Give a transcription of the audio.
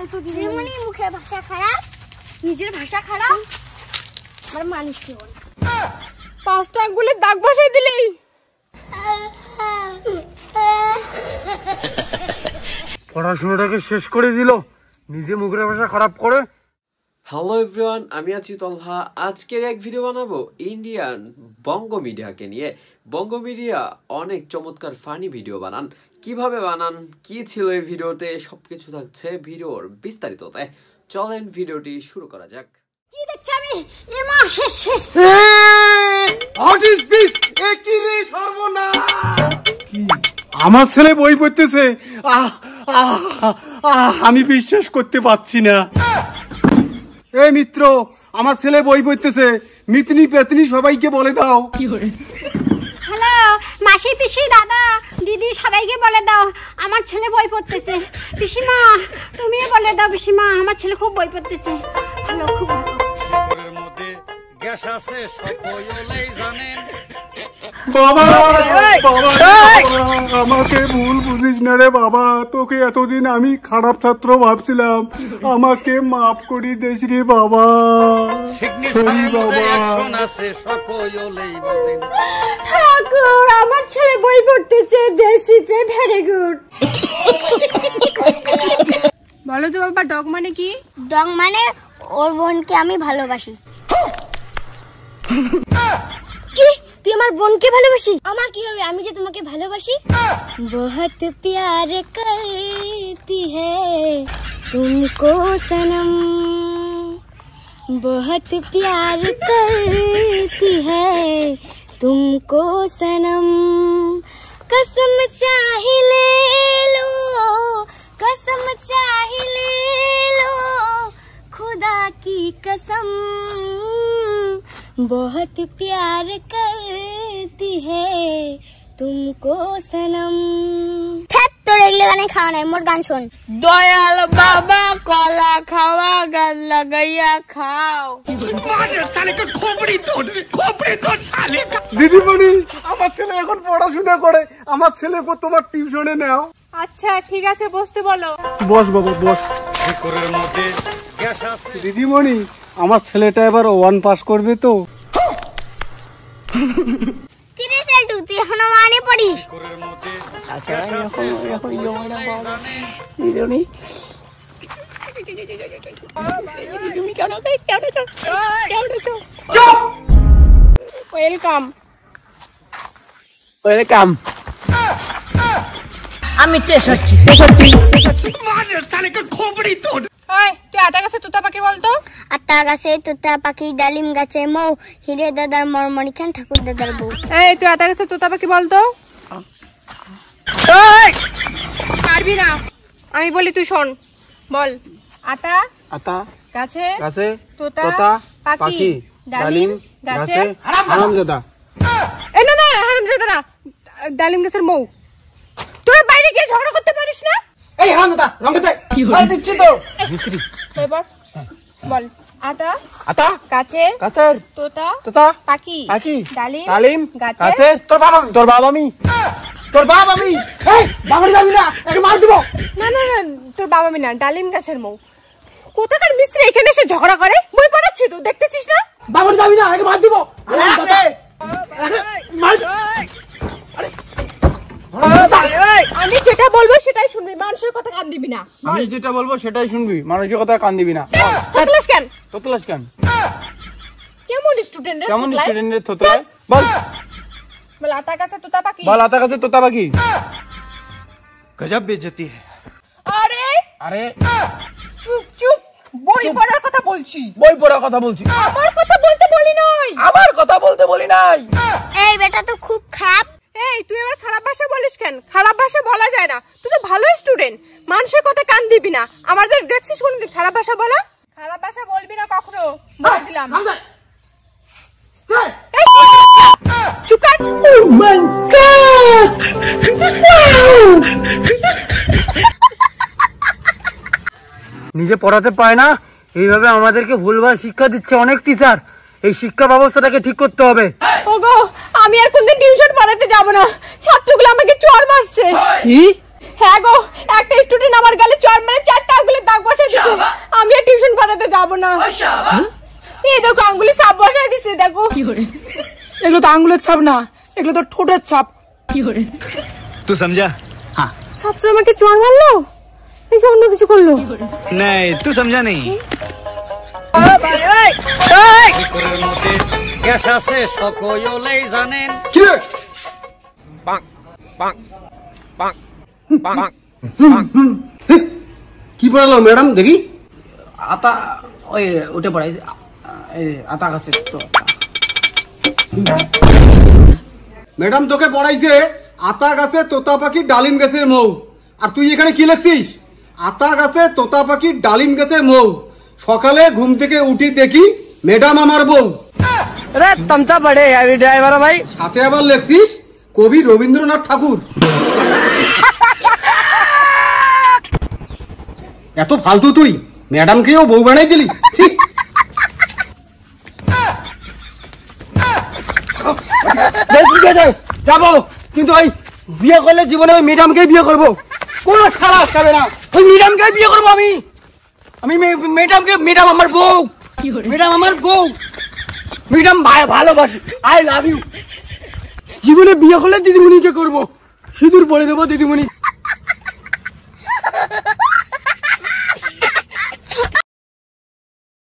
ফালতু দিদিমণি মুখের ভাষা খারাপ, নিজের ভাষা খারাপ, আমার মানুষ কি বল। 5টা আঙ্গুলের দাগ বসাই দিলি। পড়াশোনাটাকে শেষ করে দিল, নিজে মুখের ভাষা খারাপ করে। হ্যালো এভরিওয়ান, আমি আছি তলহা। আজকের এক ভিডিও বানাবো ইন্ডিয়ান বঙ্গ মিডিয়াকে নিয়ে। বঙ্গ মিডিয়া অনেক চমৎকার ফানি ভিডিও বানান। কিভাবে বানান, কি ছিল এই ভিডিওতে, সবকিছু থাকছে ভিডিওর বিস্তারিততে। চলেন ভিডিওটি শুরু করা যাক। কি দেখছ আমি এমা শেষ শেষ। What is this? এ কি রে সর্বনাশ! আমার ছেলে বই পড়তেছে, আমি বিশ্বাস করতে পারছি না। এই মিত্র, আমার ছেলে বই পড়তেছে, মিতনি পেতনি সবাইকে বলে দাও। হ্যালো মাসি, পিসি, দাদা, দিদি সবাইকে বলে দাও আমার ছেলে বই পড়তেছে। পিসিমা তুমিও বলে দাও, পিসিমা আমার ছেলে খুব বই পড়তেছে। হ্যালো, খুব ভালো। ঘরের মধ্যে গ্যাস আছে সকলেই জানেন। বাবা, আমাকে ভুল বুঝিস না রে বাবা, তোকে এতদিন আমি খারাপ ছাত্র ভাবছিলাম, আমাকে মাফ করি দিস রে বাবা। সরি বাবা। ঠাকুর আমার ছেলে বই পড়তেছে, দেশিতে ভেরি গুড। বলো তো বাবা, ডগ মানে কি? ডগ মানে ওর বোনকে আমি ভালোবাসি। কি তুই আমার বোনকে ভালোবাসি? আমার কি হবে, আমি যে তোমাকে ভালোবাসি। বহুত প্যার করতি হ্যায় তুমকো সনম, बहुत प्यार करती है तुमको सनम, कसम चाहे ले लो, कसम चाहे ले लो, खुदा की कसम, बहुत प्यार करती है तुमको सनम। তোর এগুলো গানে খাওয়া নাই, মোর গান শোন। দয়াল বাবা কলা খাওয়া গান লাগাইয়া খাও। দিদিমণি, আমার ছেলে এখন পড়াশোনা করে, আমার ছেলেকে তোমার টিউশনে নাও। আচ্ছা ঠিক আছে, বসতে বলো। বস বাবা বস। ঘরের মধ্যে গ্যাস আছে। দিদিমণি, আমার ছেলেটা এবার 1 পাস করবে তো? তুই এখনো মানে পড়িস? ঘরের মধ্যে ওয়েলকাম। ওয়েলকাম। আমি 63। তুই আতা গাছে তোতা পাখি বলতো? আতা গাছে তোতা পাখি, ডালিম গাছে মৌ, হিরে দাদার মরমরি খান, ঠাকুর দাদার বউ। এই তুই আতা গাছে তোতা পাখি বলতো? পারবি না, আমি বলি তুই শোন। বল। আতা আতা গাছে গাছে তোতা তোতা পাখি, পাখি, ডালিম গাছে হারামজাদা। এই না না, হারামজাদা না, ডালিম গাছের মৌ। তুই বাইরে গিয়ে ঝগড়া করতে পারিস না? এই হারামজাদা, রঙতে মার দিচ্ছি তো। মিস্ত্রি এবার বল। আতা আতা গাছে গাছের তোতা তোতা পাখি, পাখি, ডালিম ডালিম গাছে গাছে। তোর বাবা আমি, তোর বাবা আমি, তোর বাবা আমি। এই বাবারে যাবি না, একে মার দিব। না না না, তোর বাবা আমি না, ডালিম গাছের মৌ। কোথাকার মিস্ত্রি এখানে এসে ঝগড়া করে? বই পড়াচ্ছি তো, দেখতেছিস না? বাবারে যাবি না, একে মার দিব। আমি যেটা বলবো সেটাই শুনবি, মানুষের কথা কান দিবি না। আমি যেটা বলবো সেটাই শুনবি, মানুষের কথা কান দিবি না। তোতলাস কেন? তোতলাস কেন? কেমন স্টুডেন্ট রে? কেমন স্টুডেন্টের তোতলায়? বল। বল। আতা গাছে তোতা পাখি। বল। আতা গাছে তোতা পাখি। গজব বেইজ্জতি है। আরে আরে চুপ চুপ, বই পড়ার কথা বলছি। বই পড়ার কথা বলছি। আমার কথা বলতে বলি নাই। আমার কথা বলতে বলি নাই। এই বেটা তো খুব খারাপ। এই তুই আবার খারাপ ভাষা বলিস কেন? খারাপ ভাষা বলা যায় না, তুই তো ভালো স্টুডেন্ট, মানুষের কথা কান দিবি না। আমাদের দেখছিস কোনদিন খারাপ ভাষা বলা? খারাপ ভাষা বলবি না কখনো, বলে দিলাম। চুপ কর। Oh my God! নিজে পড়াতে পায় না, এইভাবে আমাদেরকে ভুলভাল শিক্ষা দিচ্ছে অনেক টিচার। এই শিক্ষা ব্যবস্থাটাকে ঠিক করতে হবে। ওগো, আমি আর কোনদিন টিউশন পড়াতে যাব না, ছাত্রগুলো আমাকে চড় মারছে। কি? হ্যাঁ গো, একটা স্টুডেন্ট আমার গালে চড় মেরে 4টা আঙ্গুলের দাগ বসে দিয়েছে। আমি আর টিউশন পড়াতে যাব না। এই দেখো আঙ্গুলে ছাপ বসে দিয়েছে, দেখো। এগুলো তো আঙ্গুলের ছাপ না, এগুলো তো ঠোঁটের ছাপ। तू समझा? हाँ। ছাত্র আমাকে চড় মারলো, নাকি অন্য কিছু করলো? नहीं, तू समझा नहीं। ভিতরের মধ্যে গ্যাস আছে সকলেই জানেন। কি রে? পাক পাক পাক পাক কি পড়ালো ম্যাডাম দেখি? আতা ওই উঠে পড়াই আতা গাছে তো। ম্যাডাম তোকে পড়াইছে আতা গাছে তোতা পাখি ডালিম গাছের মৌ, আর তুই এখানে কি লিখছিস? আতা গাছে তোতা পাখি ডালিম গাছের মৌ, সকালে ঘুম থেকে উঠি দেখি ম্যাডাম আমার বউ। अरे तुम तो बड़े हैवी ड्राइवर भाई। সাথে আবার লিখছিস কবি রবীন্দ্রনাথ ঠাকুর। এত ফালতু তুই ম্যাডামকেও বউ বানাই দিলি। ঠিক যাবো, কিন্তু ওই বিয়ে করলে জীবনে ওই ম্যাডামকেই বিয়ে করবো, কোনো খারাপ খাবে না। ওই ম্যাডামকেই বিয়ে করবো আমি। ম্যাডাম আমার বউ, ম্যাডাম আমার বউ, ম্যাডাম ভালোবাসি, আই লাভ ইউ। জীবনে বিয়ে করলে দিদিমণিকে করবো, সিঁদুর পরে দেবো দিদিমণি।